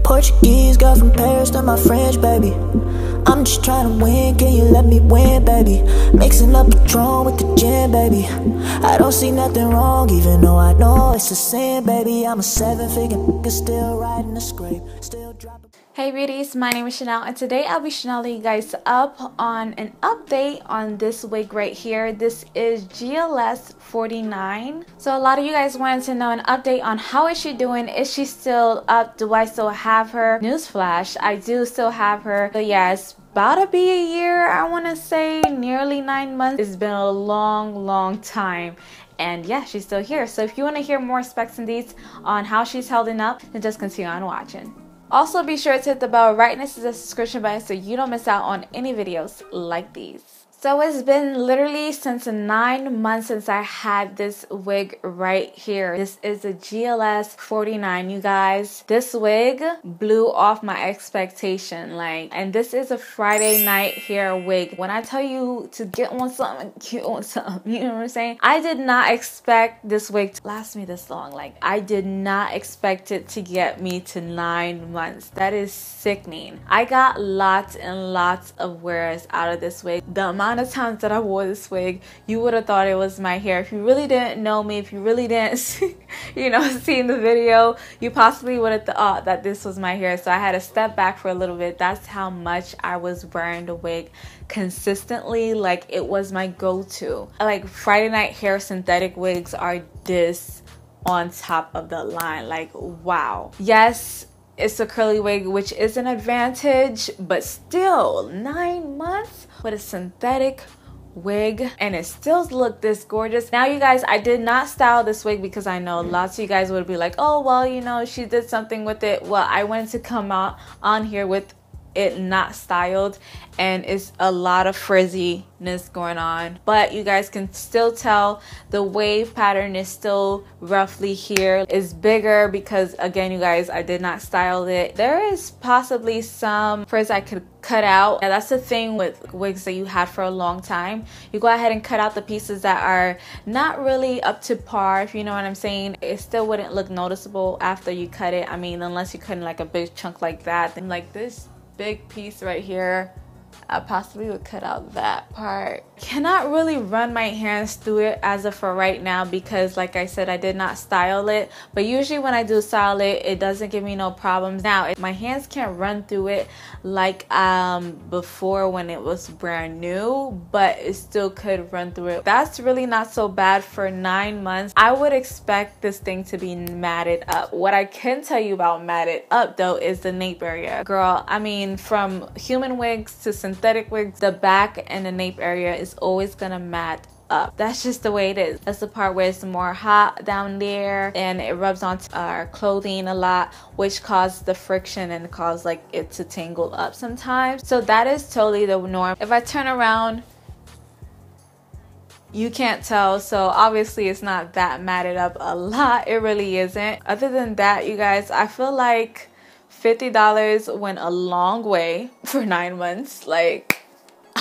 Portuguese girl from Paris to my French, baby. I'm just trying to win, can you let me win, baby? Mixing up Patron with the gin, baby. I don't see nothing wrong, even though I know it's a sin, baby. I'm a 7-figure nigga, still riding the scrape, still dropping. Hey beauties, my name is Chanel, and today I'll be channeling you guys up on an update on this wig right here. This is GLS49. So a lot of you guys wanted to know an update on how is she doing. Is she still up? Do I still have her? Newsflash, I do still have her. So yeah, it's about to be a year, I want to say nearly 9 months. It's been a long time. And yeah, she's still here. So if you want to hear more specs and deets on how she's holding up, then just continue on watching. Also, be sure to hit the bell right next to the subscription button so you don't miss out on any videos like these. So it's been literally since 9 months since I had this wig right here. This is a GLS49, you guys. This wig blew off my expectation, and this is a Friday Night Hair wig. When I tell you to get on something, get on something, you know what I'm saying? I did not expect this wig to last me this long. I did not expect it to get me to 9 months. That is sickening. I got lots and lots of wears out of this wig. The amount of times that I wore this wig, you would have thought it was my hair. If you really didn't know me, if you really didn't see the video, you possibly would have thought that this was my hair. So I had to step back for a little bit. That's how much I was wearing the wig consistently. It was my go-to. Friday Night Hair synthetic wigs are this on top of the line. Wow. Yes, it's a curly wig, which is an advantage, but still 9 months with a synthetic wig and it still looked this gorgeous. Now you guys, I did not style this wig because I know lots of you guys would be like, oh well, she did something with it. Well, I wanted to come out on here with it not styled, and it's a lot of frizziness going on, but you guys can still tell the wave pattern is still roughly here. It's bigger because, again, you guys, I did not style it. There is possibly some frizz I could cut out, and that's the thing with wigs that you had for a long time. You go ahead and cut out the pieces that are not really up to par, if you know what I'm saying. It still wouldn't look noticeable after you cut it. I mean, unless you cut in a big chunk like that. Then this big piece right here, I possibly would cut out that part. Cannot really run my hands through it as of for right now because, like I said, I did not style it. But usually when I do style it, it doesn't give me no problems. Now, my hands can't run through it like before when it was brand new, but it still could run through it. That's really not so bad for 9 months. I would expect this thing to be matted up. What I can tell you about matted up though is the nape area. Girl, I mean, from human wigs to synthetic wigs, the back and the nape area is always gonna mat up. That's just the way it is. That's the part where it's more hot down there and it rubs onto our clothing a lot, which causes the friction and cause it to tangle up sometimes. So that is totally the norm. If I turn around, you can't tell, so obviously it's not that matted up a lot. It really isn't. Other than that, you guys, I feel like $50 went a long way for 9 months.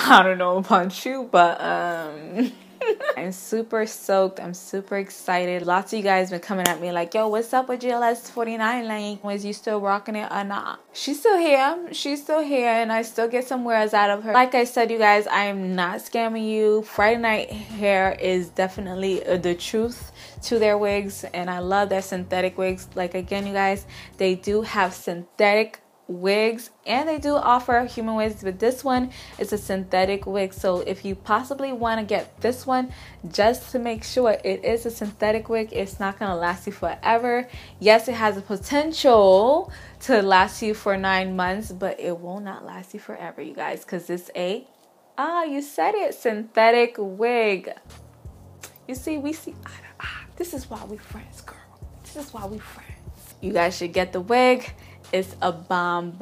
I don't know about you, but I'm super stoked. I'm super excited. Lots of you guys been coming at me like, yo, what's up with GLS49? Was you still rocking it or not? She's still here. She's still here, and I still get some wears out of her. Like I said, you guys, I am not scamming you. Friday Night Hair is definitely the truth to their wigs, and I love their synthetic wigs. Again, you guys, they do have synthetic wigs and they do offer human wigs, but this one is a synthetic wig. So if you possibly want to get this one, just to make sure it is a synthetic wig, it's not going to last you forever. Yes, it has the potential to last you for 9 months, but it will not last you forever, you guys, because it's a you said it, synthetic wig. You see, we see this is why we friends, girl. This is why we friends. You guys should get the wig. It's a bomb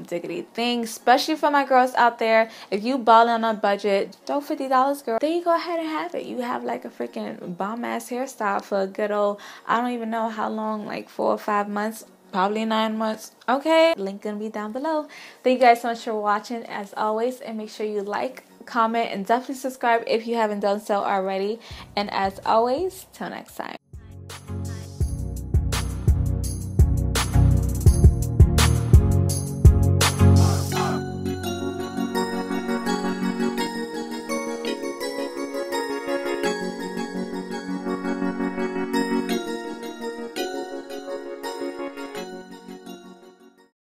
diggity thing, especially for my girls out there. If you ballin' on a budget, throw $50, girl. Then you go ahead and have it. You have a freaking bomb ass hairstyle for a good old, I don't even know how long, 4 or 5 months, probably 9 months. Okay, link gonna be down below. Thank you guys so much for watching as always, and make sure you like, comment, and definitely subscribe if you haven't done so already. And as always, till next time.